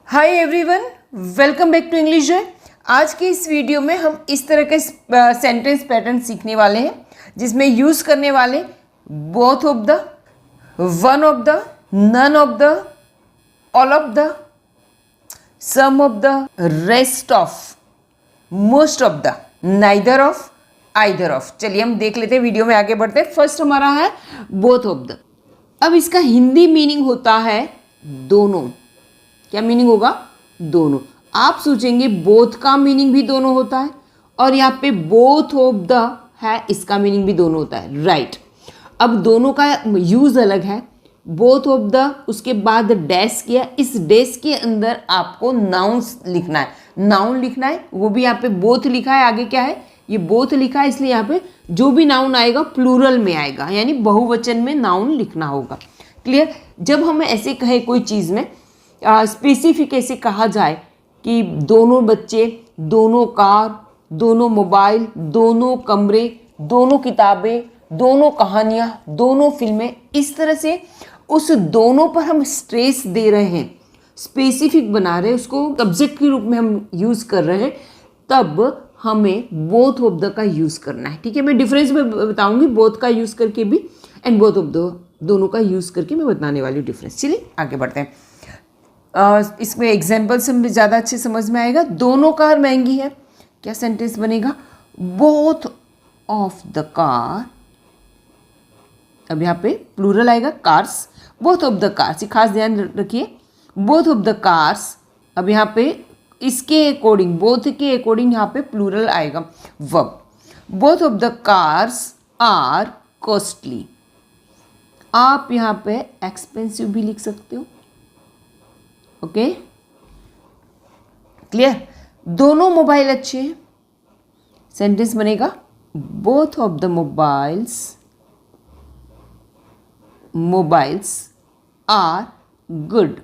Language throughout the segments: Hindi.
Hi everyone, welcome back to English Joy. आज के इस वीडियो में हम इस तरह के सेंटेंस पैटर्न सीखने वाले हैं जिसमें यूज़ करने वाले both of the, one of the, none of the, all of the, some of the, rest of, most of the, neither of, either of. चलिए हम देख लेते हैं, वीडियो में आगे बढ़ते हैं। फर्स्ट हमारा है बोथ ऑफ द। अब इसका हिंदी मीनिंग होता है दोनों। क्या मीनिंग होगा? दोनों। आप सोचेंगे बोथ का मीनिंग भी दोनों होता है और यहाँ पे बोथ ऑफ द है, इसका मीनिंग भी दोनों होता है, राइट। अब दोनों का यूज़ अलग है। बोथ ऑफ द, उसके बाद डैश किया, इस डैश के अंदर आपको नाउन्स लिखना है, नाउन लिखना है, वो भी यहाँ पे बोथ लिखा है। आगे क्या है? ये बोथ लिखा है, इसलिए यहाँ पे जो भी नाउन आएगा प्लूरल में आएगा, यानी बहुवचन में नाउन लिखना होगा। क्लियर? जब हम ऐसे कहे कोई चीज़ में स्पेसिफिक ऐसे कहा जाए कि दोनों बच्चे, दोनों कार, दोनों मोबाइल, दोनों कमरे, दोनों किताबें, दोनों कहानियाँ, दोनों फिल्में, इस तरह से उस दोनों पर हम स्ट्रेस दे रहे हैं, स्पेसिफिक बना रहे हैं, उसको सब्जेक्ट के रूप में हम यूज़ कर रहे हैं, तब हमें बोथ ऑफ द का यूज़ करना है। ठीक है, मैं डिफरेंस में बताऊंगी बोथ का यूज़ करके भी एंड बोथ ऑफ द दोनों का यूज़ करके मैं बताने वाली हूँ डिफरेंस। चलिए आगे बढ़ते हैं। इसमें एग्जाम्पल से ज़्यादा अच्छे समझ में आएगा। दोनों कार महंगी है, क्या सेंटेंस बनेगा? Both of the car. अब यहाँ पे प्लूरल आएगा, cars, both of the cars, ये खास ध्यान रखिए, बोथ ऑफ द कार्स। अब यहाँ पे इसके अकॉर्डिंग, बोथ के अकॉर्डिंग यहाँ पे प्लूरल आएगा, verb. Both of the cars are costly. आप यहाँ पे एक्सपेंसिव भी लिख सकते हो। Okay, clear? दोनों मोबाइल अच्छे हैं, सेंटेंस बनेगा both of the mobiles are good.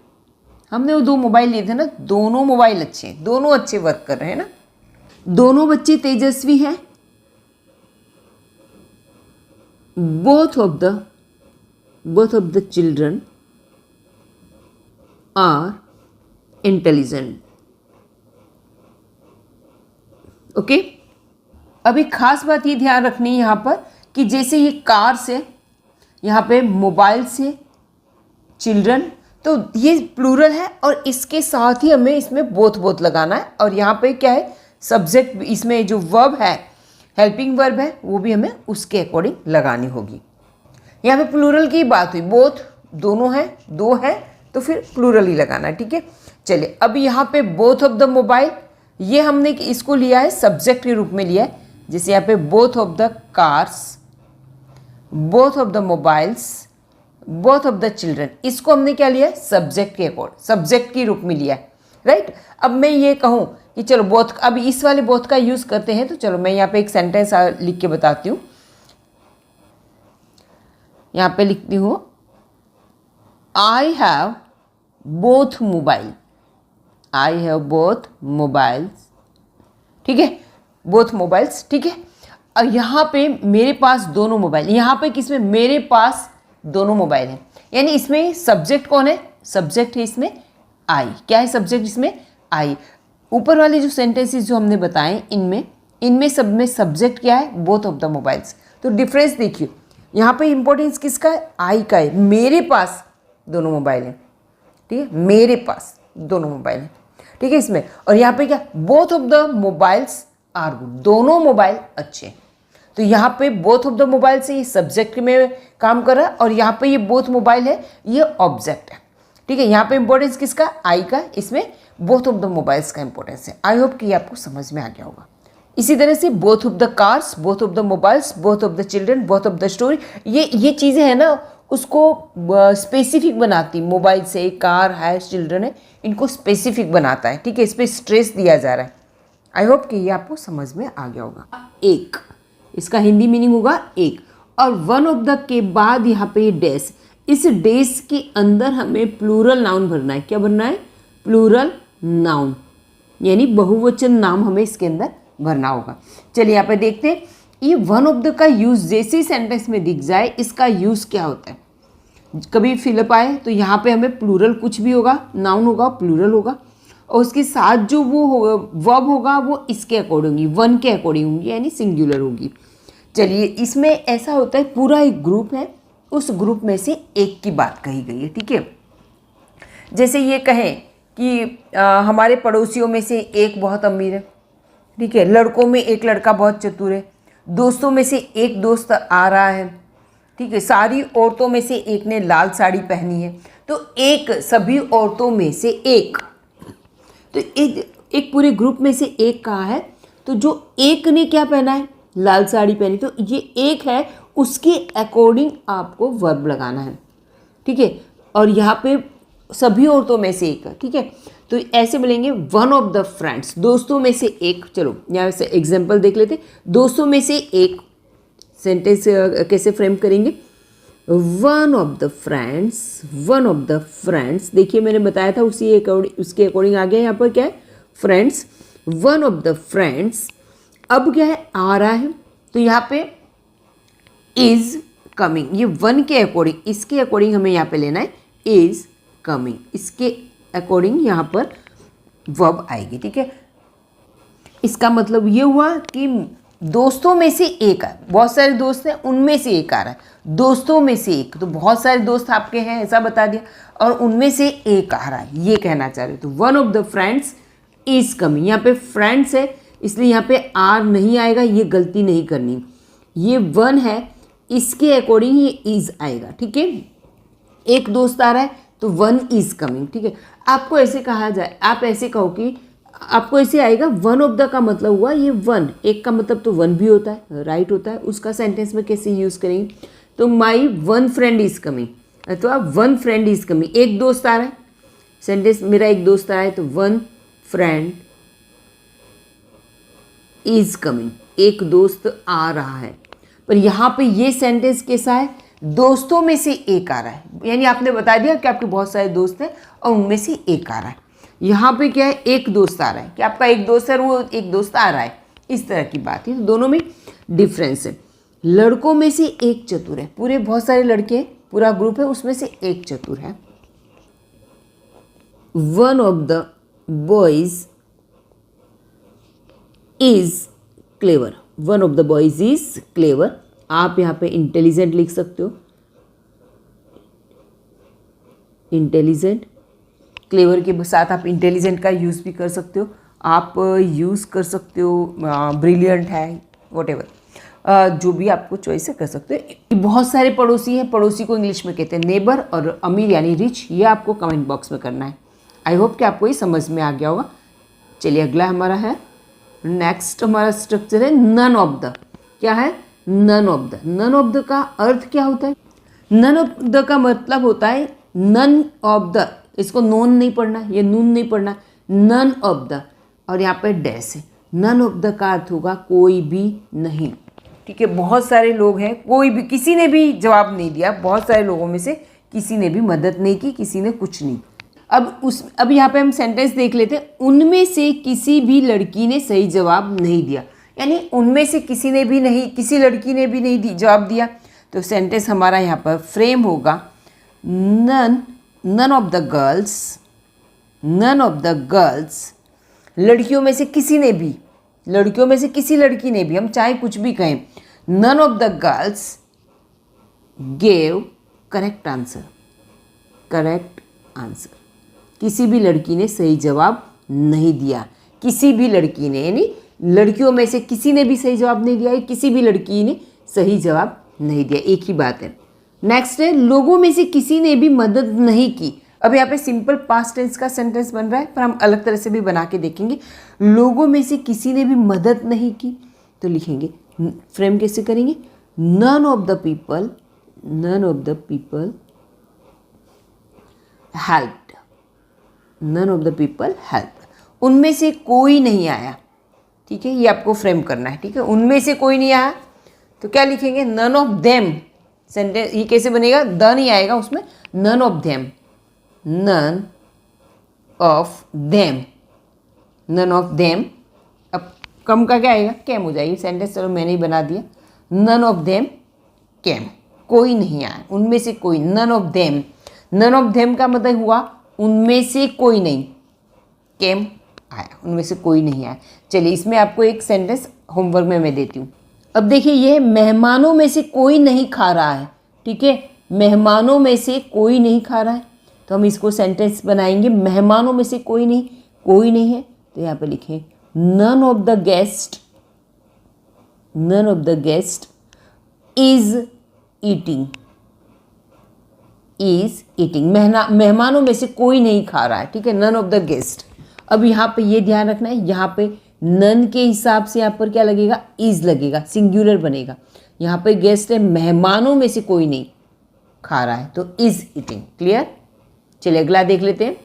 हमने वो दो मोबाइल लिए थे ना, दोनों मोबाइल अच्छे हैं, दोनों अच्छे वर्क कर रहे हैं ना। दोनों बच्चे तेजस्वी हैं। Both of the children are intelligent. Okay, अब एक खास बात ये ध्यान रखनी है यहाँ पर कि जैसे ये कार से, यहाँ पे मोबाइल से, चिल्ड्रन, तो ये प्लूरल है और इसके साथ ही हमें इसमें बोथ लगाना है। और यहाँ पे क्या है? सब्जेक्ट, इसमें जो वर्ब है, हेल्पिंग वर्ब है, वो भी हमें उसके अकॉर्डिंग लगानी होगी। यहाँ पे प्लूरल की बात हुई, बोथ दोनों है, दो है, तो फिर प्लूरल ही लगाना है। ठीक है, चलिए अब यहाँ पे बोथ ऑफ द मोबाइल, ये हमने इसको लिया है सब्जेक्ट के रूप में लिया है। जैसे यहाँ पे both of the cars, both of the mobiles, both of the children, इसको हमने क्या लिया है? सब्जेक्ट के अकॉर्ड, सब्जेक्ट के रूप में लिया है, राइट। अब मैं ये कहूँ कि चलो बोथ, अब इस वाले बोथ का यूज़ करते हैं, तो चलो मैं यहाँ पे एक सेंटेंस लिख के बताती हूँ। यहाँ पे लिखती हूँ, I have both mobile, I have both mobiles. ठीक है, बोथ मोबाइल्स, ठीक है। और यहाँ पे मेरे पास दोनों मोबाइल, यहाँ पे किसमें? मेरे पास दोनों मोबाइल हैं, यानी इसमें सब्जेक्ट कौन है? सब्जेक्ट है इसमें आई। क्या है सब्जेक्ट इसमें? आई। ऊपर वाले जो सेंटेंसेस जो हमने बताए, इनमें सब में सब्जेक्ट क्या है? Both of the mobiles. तो डिफरेंस देखिए, यहाँ पे इंपॉर्टेंस किसका है? आई का है। मेरे पास दोनों मोबाइल हैं, ठीक है, मेरे पास दोनों मोबाइल हैं, ठीक है इसमें। और यहाँ पे क्या? Both of the mobiles are good, दोनों मोबाइल अच्छे हैं। तो यहाँ पे बोथ ऑफ द मोबाइल से ये सब्जेक्ट में काम कर रहा है और यहाँ पे ये बोथ मोबाइल है, ये ऑब्जेक्ट है। ठीक है, यहाँ पे इंपॉर्टेंस किसका? आई का, इसमें बोथ ऑफ द मोबाइल्स का इंपॉर्टेंस है। आई होप कि ये आपको समझ में आ गया होगा। इसी तरह से both of the cars, both of the mobiles, both of the children, both of the story, ये चीज़ें हैं ना, उसको स्पेसिफिक बनाती, मोबाइल से, कार है, चिल्ड्रन है, इनको स्पेसिफिक बनाता है। ठीक है, इस पर स्ट्रेस दिया जा रहा है। आई होप कि ये आपको समझ में आ गया होगा। एक, इसका हिंदी मीनिंग होगा एक। और वन ऑफ द के बाद यहाँ पे डैश, इस डैश के अंदर हमें प्लूरल नाउन भरना है। क्या भरना है? प्लूरल नाउन, यानी बहुवचन नाम हमें इसके अंदर भरना होगा। चलिए यहाँ पे देखते हैं, ये वन ऑफ द का यूज़ जैसे सेंटेंस में दिख जाए, इसका यूज़ क्या होता है। कभी फिलअप आए तो यहाँ पे हमें प्लूरल कुछ भी होगा, नाउन होगा, प्लूरल होगा। और उसके साथ जो वो वर्ब होगा वो इसके अकॉर्डिंग होगी, वन के अकॉर्डिंग होगी, यानी सिंगुलर होगी। चलिए, इसमें ऐसा होता है पूरा एक ग्रुप है, उस ग्रुप में से एक की बात कही गई है, ठीक है। जैसे ये कहें कि हमारे पड़ोसियों में से एक बहुत अमीर है, ठीक है, लड़कों में एक लड़का बहुत चतुर है, दोस्तों में से एक दोस्त आ रहा है, ठीक है, सारी औरतों में से एक ने लाल साड़ी पहनी है। तो एक, सभी औरतों में से एक, तो एक पूरे ग्रुप में से एक कहा है, तो जो एक ने क्या पहना है, लाल साड़ी पहनी, तो ये एक है, उसके अकॉर्डिंग आपको वर्ब लगाना है, ठीक है। और यहाँ पे सभी औरतों में से एक, ठीक है, तो ऐसे बोलेंगे वन ऑफ द फ्रेंड्स, दोस्तों में से एक। चलो यहाँ से एग्जाम्पल देख लेते, दोस्तों में से एक सेंटेंस कैसे फ्रेम करेंगे, one of the friends, one of the friends, देखिए मैंने बताया था उसी अकॉर्डिंग, उसके अकॉर्डिंग आ गया यहाँ पर क्या है, friends, one of the friends. अब क्या है, आ रहा है, तो यहाँ पे इज कमिंग, ये वन के अकॉर्डिंग, इसके अकॉर्डिंग हमें यहाँ पे लेना है इज कमिंग, इसके अकॉर्डिंग यहाँ पर वर्ब आएगी, ठीक है। इसका मतलब ये हुआ कि दोस्तों में से एक है, बहुत सारे दोस्त हैं, उनमें से एक आ रहा है, दोस्तों में से एक, तो बहुत सारे दोस्त आपके हैं ऐसा बता दिया, और उनमें से एक आ रहा है, ये कहना चाह रहे हो। तो one of the friends is coming, यहाँ पे फ्रेंड्स है इसलिए यहाँ पे आर नहीं आएगा, ये गलती नहीं करनी, ये वन है, इसके अकॉर्डिंग ये इज आएगा, ठीक है। एक दोस्त आ रहा है तो वन इज कमिंग, ठीक है। आपको ऐसे कहा जाए, आप ऐसे कहो कि आपको ऐसे आएगा, वन ऑफ द का मतलब हुआ ये वन, एक का मतलब तो वन भी होता है, राइट होता है, उसका सेंटेंस में कैसे यूज़ करेंगे, तो my one friend is coming, अथवा वन फ्रेंड इज कमिंग, एक दोस्त आ रहा है, सेंटेंस मेरा एक दोस्त आ रहा है, तो वन फ्रेंड इज कमिंग, एक दोस्त आ रहा है। पर यहाँ पे ये सेंटेंस कैसा है, दोस्तों में से एक आ रहा है, यानी आपने बता दिया कि आपके बहुत सारे दोस्त हैं और उनमें से एक आ रहा है। यहाँ पे क्या है, एक दोस्त आ रहा है, कि आपका एक दोस्त है, वो एक दोस्त आ रहा है, इस तरह की बात है। तो दोनों में डिफरेंस है। लड़कों में से एक चतुर है, पूरे बहुत सारे लड़के, पूरा ग्रुप है, उसमें से एक चतुर है। One of the boys is clever, one of the boys is clever, आप यहाँ पे इंटेलिजेंट लिख सकते हो, इंटेलिजेंट, क्लेवर के साथ आप इंटेलिजेंट का यूज़ भी कर सकते हो, आप यूज़ कर सकते हो ब्रिलियंट है, वॉटेवर, जो भी आपको चॉइस है कर सकते हो। बहुत सारे पड़ोसी हैं, पड़ोसी को इंग्लिश में कहते हैं नेबर, और अमीर यानी रिच, ये आपको कमेंट बॉक्स में करना है। आई होप कि आपको ये समझ में आ गया होगा। चलिए अगला हमारा है, नेक्स्ट हमारा स्ट्रक्चर है नन ऑफ द। क्या है, none of the. None of the का अर्थ क्या होता है, नन ऑफ द का मतलब होता है नन ऑफ द, इसको नोन नहीं पढ़ना, ये नून नहीं पढ़ना, नन ऑफ द, और यहाँ पे डैश है। नन ऑफ द का अर्थ होगा कोई भी नहीं, ठीक है। बहुत सारे लोग हैं, कोई भी, किसी ने भी जवाब नहीं दिया, बहुत सारे लोगों में से किसी ने भी मदद नहीं की, किसी ने कुछ नहीं। अब यहाँ पे हम सेंटेंस देख लेते हैं, उनमें से किसी भी लड़की ने सही जवाब नहीं दिया, यानी उनमें से किसी ने भी नहीं, किसी लड़की ने भी नहीं जवाब दिया। तो सेंटेंस हमारा यहाँ पर फ्रेम होगा, none of the girls, none of the girls, लड़कियों में से किसी ने भी, लड़कियों में से किसी लड़की ने भी, हम चाहे कुछ भी कहें, none of the girls gave correct answer, correct answer, किसी भी लड़की ने सही जवाब नहीं दिया, किसी भी लड़की ने, यानी लड़कियों में से किसी ने भी सही जवाब नहीं दिया, किसी भी लड़की ने सही जवाब नहीं दिया, एक ही बात है। नेक्स्ट है, लोगों में से किसी ने भी मदद नहीं की। अब यहाँ पे सिंपल पास्ट टेंस का सेंटेंस बन रहा है, पर हम अलग तरह से भी बना के देखेंगे। लोगों में से किसी ने भी मदद नहीं की, तो लिखेंगे, फ्रेम कैसे करेंगे, none of the people, none of the people helped, none of the people help, उनमें से कोई नहीं आया, ठीक है, ये आपको फ्रेम करना है, ठीक है। उनमें से कोई नहीं आया तो क्या लिखेंगे, नन ऑफ देम। सेंटेंस ये कैसे बनेगा, द नहीं आएगा उसमें, none of them, none of them, none of them. अब कम का क्या आएगा, कैम हो जाएगी सेंटेंस, चलो मैंने ही बना दिया, नन ऑफ देम कैम, कोई नहीं आया, उनमें से कोई, none of them. None of them का मतलब हुआ उनमें से कोई नहीं, केम आया, उनमें से कोई नहीं आया। चलिए इसमें आपको एक सेंटेंस होमवर्क में मैं देती हूँ। अब देखिए ये मेहमानों में से कोई नहीं खा रहा है, ठीक है, मेहमानों में से कोई नहीं खा रहा है, तो हम इसको सेंटेंस बनाएंगे मेहमानों में से कोई नहीं है, तो यहाँ पे लिखें none of the guest is eating, मेहमानों में से कोई नहीं खा रहा है, ठीक है, नन ऑफ द गेस्ट। अब यहाँ पे ये ध्यान रखना है, यहाँ पे नन के हिसाब से यहाँ पर क्या लगेगा, इज लगेगा, सिंगुलर बनेगा। यहाँ पे गेस्ट है, मेहमानों में से कोई नहीं खा रहा है, तो इज ईटिंग। क्लियर? चलिए अगला देख लेते हैं।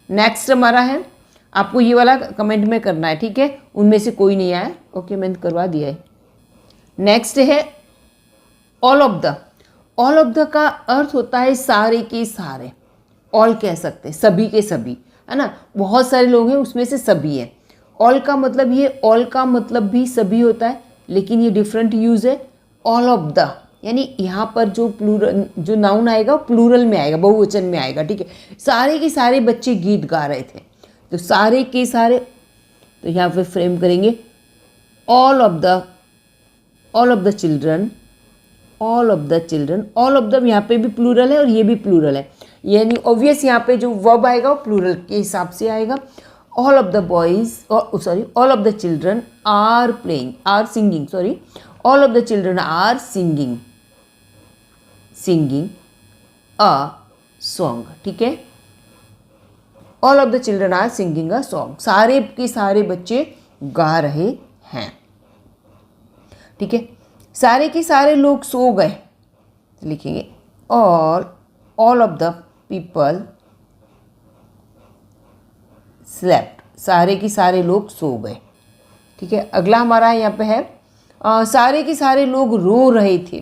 नेक्स्ट हमारा है, आपको ये वाला कमेंट में करना है, ठीक है, उनमें से कोई नहीं आया, ओके मैंने करवा दिया है। नेक्स्ट है all of the. All of the का अर्थ होता है सारे के सारे, ऑल कह सकते हैं, सभी के सभी, है ना, बहुत सारे लोग हैं उसमें से सभी हैं। ऑल का मतलब भी सभी होता है, लेकिन ये डिफरेंट यूज़ है। ऑल ऑफ द यानी यहाँ पर जो नाउन आएगा वो प्लूरल में आएगा, बहुवचन में आएगा, ठीक है। सारे के सारे बच्चे गीत गा रहे थे, तो सारे के सारे, तो यहाँ पे फ्रेम करेंगे all of the children. All of the यहाँ पे भी प्लूरल है और ये भी प्लूरल है, यानी ऑब्वियस यहाँ पे जो वर्ब आएगा वो प्लूरल के हिसाब से आएगा। All of the children are singing, all of the children are singing a song, ठीक है। All of the children are singing a song, सारे के सारे बच्चे गा रहे हैं, ठीक है। सारे के सारे लोग सो गए, लिखेंगे all of the people slept, सारे के सारे लोग सो गए, ठीक है। अगला हमारा यहाँ पे है सारे के सारे लोग रो रहे थे।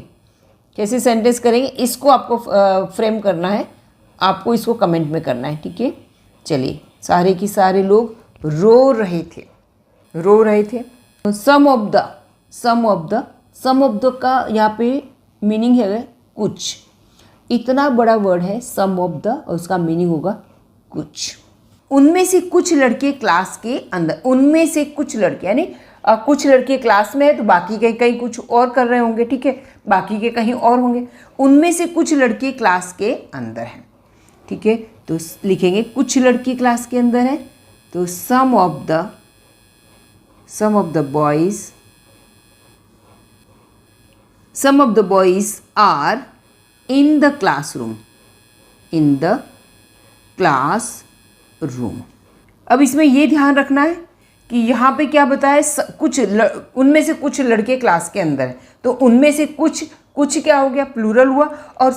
कैसे सेंटेंस करेंगे, इसको आपको फ्रेम करना है, आपको इसको कमेंट में करना है, ठीक है। चलिए सारे के सारे लोग रो रहे थे। सम ऑफ द का यहाँ पे मीनिंग है कुछ, इतना बड़ा वर्ड है सम ऑफ द और उसका मीनिंग होगा कुछ। उनमें से कुछ लड़के क्लास के अंदर, उनमें से कुछ लड़के यानी कुछ लड़के क्लास में है तो बाकी के कहीं कुछ और कर रहे होंगे, ठीक है, बाकी के कहीं और होंगे। उनमें से कुछ लड़के क्लास के अंदर हैं, ठीक है, तो लिखेंगे कुछ लड़के क्लास के अंदर है, तो some of the boys are in the classroom, अब इसमें ये ध्यान रखना है कि यहाँ पे क्या बताया, उनमें से कुछ लड़के क्लास के अंदर है, तो उनमें से कुछ क्या हो गया, प्लूरल हुआ, और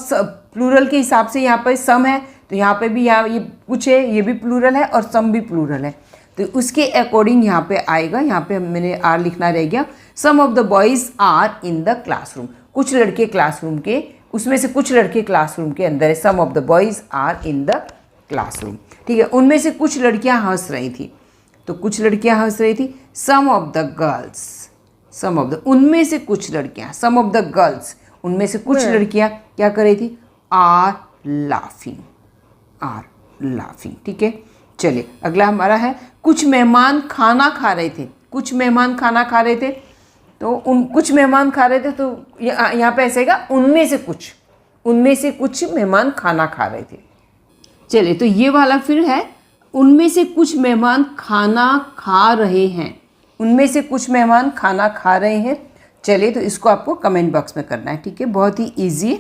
प्लूरल के हिसाब से यहाँ पर सम है, तो यहाँ पे भी ये कुछ है, ये भी प्लूरल है और सम भी प्लूरल है, तो उसके अकॉर्डिंग यहाँ पे आएगा। यहाँ पे मैंने आर लिखना रह गया, some of the boys are in the classroom, कुछ लड़के क्लासरूम के, उसमें से कुछ लड़के क्लासरूम के अंदर है, some of the boys are in the classroom, ठीक है। उनमें से कुछ लड़कियां हंस रही थी, तो कुछ लड़कियां हंस रही थी। सम ऑफ द उनमें से कुछ लड़कियां, सम ऑफ द गर्ल्स, उनमें से कुछ लड़कियां क्या कर रही थी, आर लाफिंग, ठीक है। चलिए अगला हमारा है कुछ मेहमान खाना खा रहे थे, तो कुछ मेहमान खा रहे थे, तो यहाँ पे ऐसे आएगा उनमें से कुछ मेहमान खाना खा रहे थे। चलिए तो ये वाला फिर है उनमें से कुछ मेहमान खाना खा रहे हैं, चलिए तो इसको आपको कमेंट बॉक्स में करना है, ठीक है, बहुत ही ईजी है,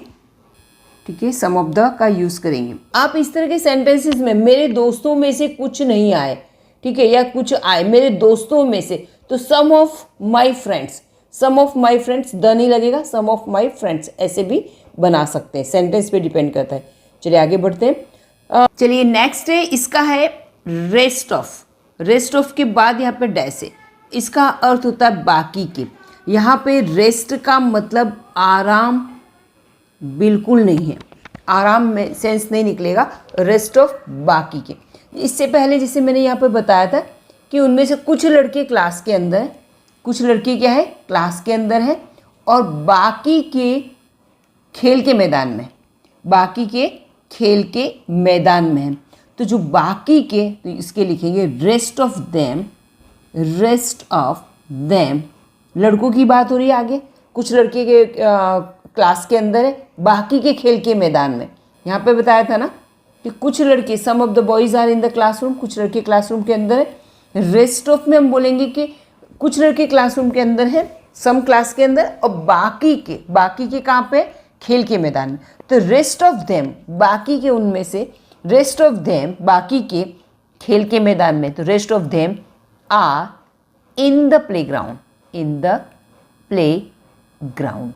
ठीक है। सम ऑफ द का यूज़ करेंगे आप इस तरह के सेंटेंसेस में, मेरे दोस्तों में से कुछ नहीं आए, ठीक है, या कुछ आए मेरे दोस्तों में से, तो some of my friends the नहीं लगेगा, सम ऑफ माई फ्रेंड्स ऐसे भी बना सकते हैं, सेंटेंस पे डिपेंड करता है। चलिए आगे बढ़ते हैं। चलिए नेक्स्ट है, इसका है रेस्ट ऑफ के बाद यहाँ पे डैश है, इसका अर्थ होता है बाकी के। यहाँ पे रेस्ट का मतलब आराम बिल्कुल नहीं है, आराम में सेंस नहीं निकलेगा, रेस्ट ऑफ बाकी के। इससे पहले जैसे मैंने यहाँ पे बताया था कि उनमें से कुछ लड़के क्लास के अंदर है, कुछ लड़के क्या है क्लास के अंदर है, और बाकी के खेल के मैदान में है, तो जो बाकी के, तो इसके लिखेंगे rest of them, rest of them. लड़कों की बात हो रही है आगे, कुछ लड़के के क्लास के अंदर है, बाकी के खेल के मैदान में। यहाँ पे बताया था ना कि कुछ लड़के, some of the boys are in the classroom, कुछ लड़के क्लासरूम के अंदर है। रेस्ट ऑफ में हम बोलेंगे कि कुछ लड़के क्लासरूम के अंदर है, सम क्लास के अंदर, और बाकी के कहाँ पे, खेल के मैदान में। तो रेस्ट ऑफ देम, बाकी के उनमें से, रेस्ट ऑफ देम बाकी के खेल के मैदान में, तो rest of them are in the playground, in the playground.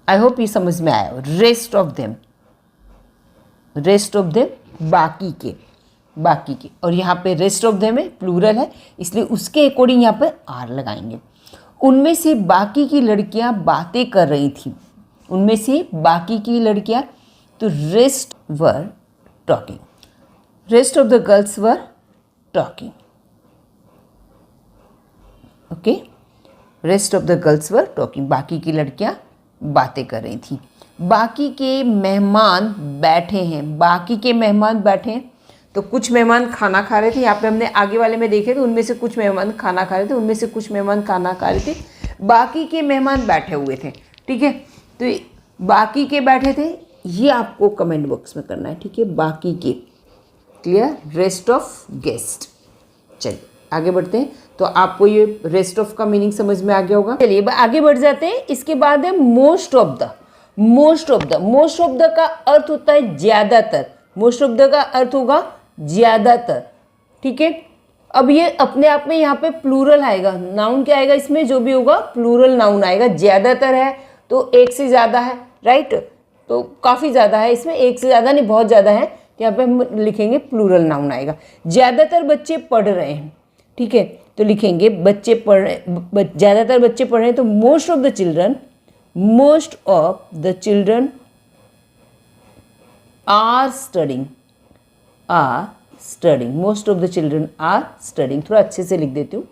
I hope ये समझ में आया। Rest of them, rest of them बाकी के, बाकी के, और यहाँ पे रेस्ट ऑफ देम है, प्लूरल है, इसलिए उसके अकॉर्डिंग यहाँ पर आर लगाएंगे। उनमें से बाकी की लड़कियां बातें कर रही थी, उनमें से बाकी की लड़कियां, तो rest were talking, rest of the girls were talking. Okay, rest of the girls were talking, बाकी की लड़कियां बातें कर रही थी। बाकी के मेहमान बैठे हैं, बाकी के मेहमान बैठे हैं, तो कुछ मेहमान खाना खा रहे थे। यहाँ पे हमने आगे वाले में देखे, तो उनमें से कुछ मेहमान खाना खा रहे थे, उनमें से कुछ मेहमान खाना खा रहे थे, बाकी के मेहमान बैठे हुए थे। ठीक है, तो बाकी के बैठे थे, ये आपको कमेंट बॉक्स में करना है। ठीक है, बाकी के, क्लियर। Rest of guest. चलिए आगे बढ़ते हैं, तो आपको ये रेस्ट ऑफ का मीनिंग समझ में आ गया होगा। चलिए आगे बढ़ जाते हैं। इसके बाद है most of the. Most of the, most of the का अर्थ होता है ज्यादातर, मोस्ट ऑफ द का अर्थ होगा ज्यादातर। ठीक है, अब ये अपने आप में यहाँ पे प्लूरल आएगा, नाउन क्या आएगा इसमें, जो भी होगा प्लूरल नाउन आएगा। ज्यादातर है तो एक से ज्यादा है, राइट, तो काफी ज्यादा है इसमें, एक से ज्यादा नहीं, बहुत ज्यादा है, यहाँ पे हम लिखेंगे प्लूरल नाउन आएगा। ज्यादातर बच्चे पढ़ रहे हैं, ठीक है, तो लिखेंगे बच्चे पढ़ रहे, ज्यादातर बच्चे पढ़ रहे हैं, तो most of the children, most of the children are studying, are studying, most of the children are studying. थोड़ा अच्छे से लिख देती हूँ,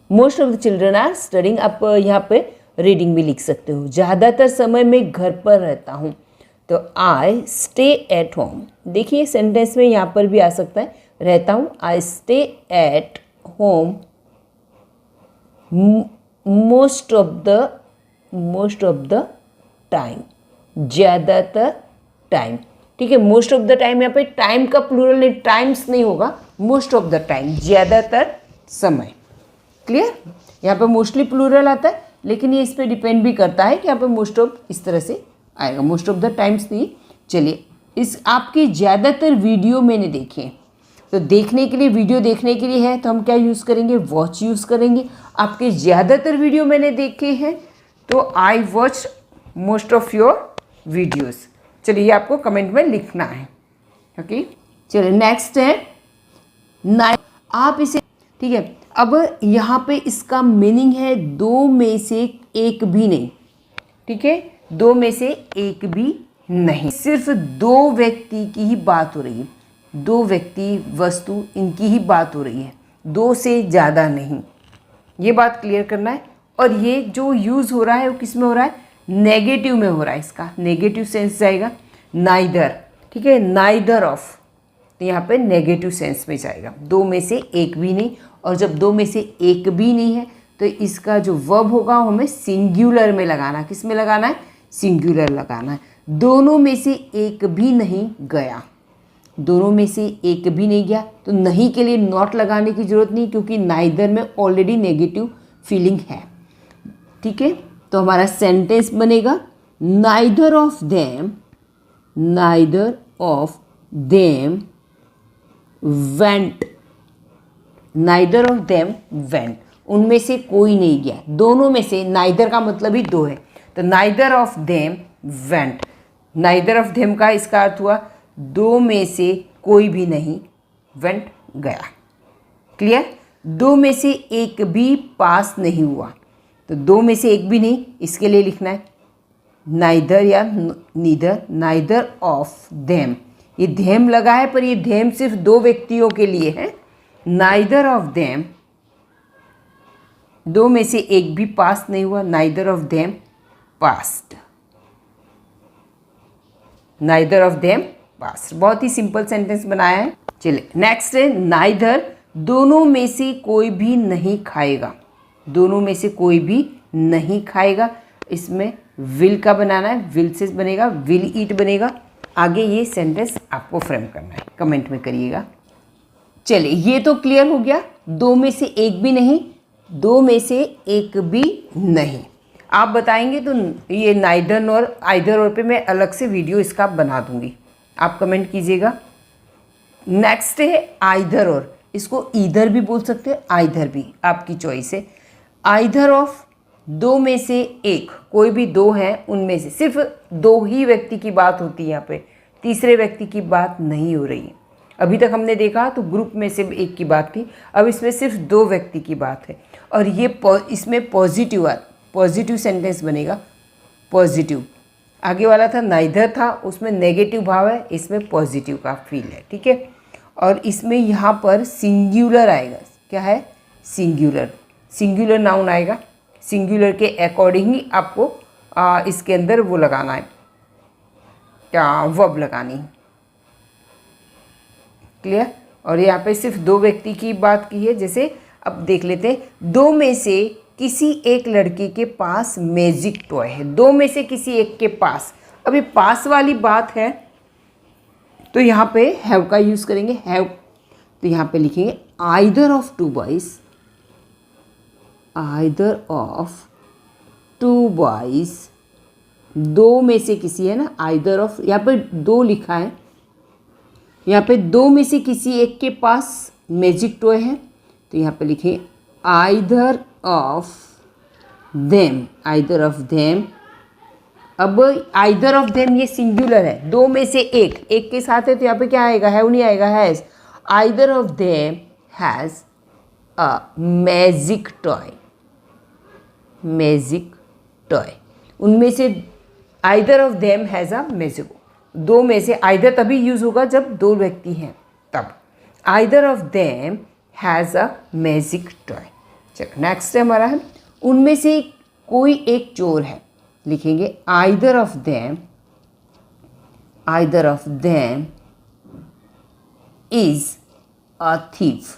most of the children are studying. आप यहाँ पे रीडिंग भी लिख सकते हो। ज़्यादातर समय मैं घर पर रहता हूँ, तो आई स्टे एट होम। देखिए सेंटेंस में यहाँ पर भी आ सकता है, रहता हूँ, I stay at home most of the time, ज़्यादातर टाइम। ठीक है, मोस्ट ऑफ द टाइम, यहाँ पे टाइम का प्लूरल नहीं, टाइम्स नहीं होगा, मोस्ट ऑफ द टाइम, ज़्यादातर समय। क्लियर, यहाँ पे मोस्टली प्लूरल आता है, लेकिन ये इस पर डिपेंड भी करता है कि यहाँ पे मोस्ट ऑफ इस तरह से आएगा, मोस्ट ऑफ द टाइम्स नहीं। चलिए, इस आपके ज़्यादातर वीडियो मैंने देखे हैं, तो देखने के लिए, वीडियो देखने के लिए है तो हम क्या यूज़ करेंगे, वॉच यूज़ करेंगे। आपके ज़्यादातर वीडियो मैंने देखे हैं, तो I watch most of your videos. चलिए, आपको कमेंट में लिखना है। ओके, चलिए नेक्स्ट है नाइन। आप इसे, ठीक है, अब यहाँ पे इसका मीनिंग है दो में से एक भी नहीं। ठीक है, दो में से एक भी नहीं, सिर्फ दो व्यक्ति की ही बात हो रही है, दो व्यक्ति, वस्तु, इनकी ही बात हो रही है, दो से ज़्यादा नहीं। ये बात क्लियर करना है। और ये जो यूज़ हो रहा है वो किस में हो रहा है, नेगेटिव में हो रहा है, इसका नेगेटिव सेंस जाएगा, नाइदर। ठीक है, नाइदर ऑफ, तो यहाँ पे नेगेटिव सेंस में जाएगा, दो में से एक भी नहीं। और जब दो में से एक भी नहीं है, तो इसका जो वर्ब होगा हमें सिंगुलर में लगाना है। किस में लगाना है, सिंगुलर लगाना है। दोनों में से एक भी नहीं गया, दोनों में से एक भी नहीं गया, तो नहीं के लिए नॉट लगाने की जरूरत नहीं, क्योंकि नाइदर में ऑलरेडी नेगेटिव फीलिंग है। ठीक है, तो हमारा सेंटेंस बनेगा neither of them, neither of them went, neither of them went, उनमें से कोई नहीं गया। दोनों में से, नाइदर का मतलब ही दो है, तो neither of them went, neither of them का इसका अर्थ हुआ दो में से कोई भी नहीं वेंट गया। क्लियर, दो में से एक भी पास नहीं हुआ, तो दो में से एक भी नहीं, इसके लिए लिखना है नाइदर या नीदर, नाइदर ऑफ देम। ये देम लगा है, पर ये देम सिर्फ दो व्यक्तियों के लिए है। नाइदर ऑफ देम, दो में से एक भी पास नहीं हुआ, neither of them passed. Neither of them passed. बहुत ही सिंपल सेंटेंस बनाया है। चलिए नेक्स्ट है नाइदर, दोनों में से कोई भी नहीं खाएगा। दोनों में से कोई भी नहीं खाएगा, इसमें विल का बनाना है, विल से बनेगा, विल ईट बनेगा। आगे ये सेंटेंस आपको फ्रेम करना है, कमेंट में करिएगा। चलिए ये तो क्लियर हो गया, दो में से एक भी नहीं, दो में से एक भी नहीं। आप बताएंगे तो ये नाइदर नॉर आइदर और पे मैं अलग से वीडियो इसका बना दूंगी, आप कमेंट कीजिएगा। नेक्स्ट है आइदर और, इसको ईदर भी बोल सकते हैं, आइदर भी, आपकी चॉइस है। आइदर ऑफ, दो में से एक, कोई भी दो हैं उनमें से, सिर्फ दो ही व्यक्ति की बात होती है यहाँ पे, तीसरे व्यक्ति की बात नहीं हो रही है। अभी तक हमने देखा तो ग्रुप में से एक की बात थी, अब इसमें सिर्फ दो व्यक्ति की बात है। और ये इसमें पॉजिटिव सेंटेंस बनेगा, पॉजिटिव। आगे वाला था नाइदर था, उसमें नेगेटिव भाव है, इसमें पॉजिटिव का फील है, ठीक है। और इसमें यहाँ पर सिंगुलर आएगा, क्या है, सिंगुलर नाउन आएगा। सिंगुलर के अकॉर्डिंग ही आपको इसके अंदर वो लगाना है, क्या, वर्ब लगानी, क्लियर। और यहाँ पे सिर्फ दो व्यक्ति की बात की है। जैसे अब देख लेते हैं, दो में से किसी एक लड़के के पास मैजिक टॉय है। दो में से किसी एक के पास, अभी पास वाली बात है तो यहाँ पे हैव का यूज़ करेंगे, हैव। तो यहाँ पे लिखेंगे either of two boys, either of two boys, दो में से किसी है ना, आइदर ऑफ, यहाँ पे दो लिखा है, यहाँ पे दो में से किसी एक के पास मैजिक टॉय है, तो यहाँ पे लिखें either of them, either of them. अब आइदर ऑफ देम ये सिंगुलर है, दो में से एक के साथ है तो यहाँ पे क्या आएगा, हैव नहीं आएगा, has. Either of them has a magic toy, magic toy. उनमें से either of them has a magic, दो में से आइदर तभी यूज़ होगा जब दो व्यक्ति हैं, तब either of them has a magic toy. चलो नेक्स्ट है हमारा है, उनमें से कोई एक चोर है, लिखेंगे either of them, either of them is a thief,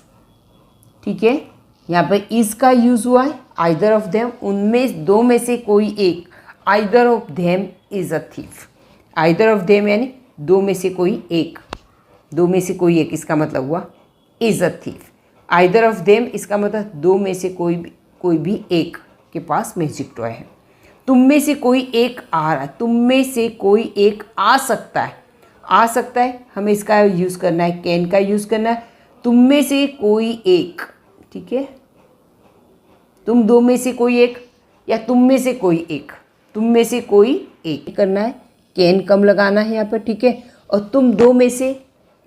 ठीक है। यहाँ पे इज का यूज़ हुआ है, आइदर ऑफ देम, उनमें दो में से कोई एक, either of them is a thief. Either of them यानी दो में से कोई एक, दो में से कोई एक, इसका मतलब हुआ is a thief. Either of them इसका मतलब दो में से कोई भी एक के पास मैजिक टॉय है। तुम में से कोई एक आ रहा है, तुम में से कोई एक आ सकता है, आ सकता है, हमें इसका यूज़ करना है, कैन का यूज़ करना है। तुम में से कोई एक, ठीक है, तुम दो में से कोई एक या तुम में से कोई एक, तुम में से कोई एक करना है, कैन कम लगाना है यहाँ पर, ठीक है। और तुम दो में से,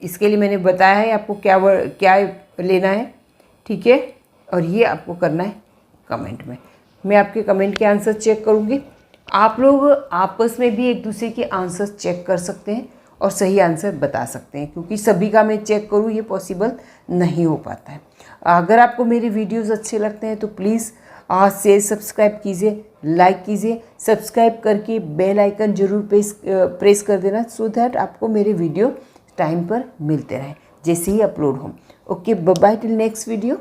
इसके लिए मैंने बताया है आपको क्या लेना है, ठीक है। और ये आपको करना है कमेंट में, मैं आपके कमेंट के आंसर चेक करूँगी। आप लोग आपस में भी एक दूसरे के आंसर चेक कर सकते हैं और सही आंसर बता सकते हैं, क्योंकि सभी का मैं चेक करूँ ये पॉसिबल नहीं हो पाता है। अगर आपको मेरे वीडियोस अच्छे लगते हैं तो प्लीज़ शेयर सब्सक्राइब कीजिए, लाइक कीजिए, सब्सक्राइब करके बेल आइकन जरूर प्रेस कर देना, सो दैट आपको मेरे वीडियो टाइम पर मिलते रहें जैसे ही अपलोड हो। Okay, bye bye till next video.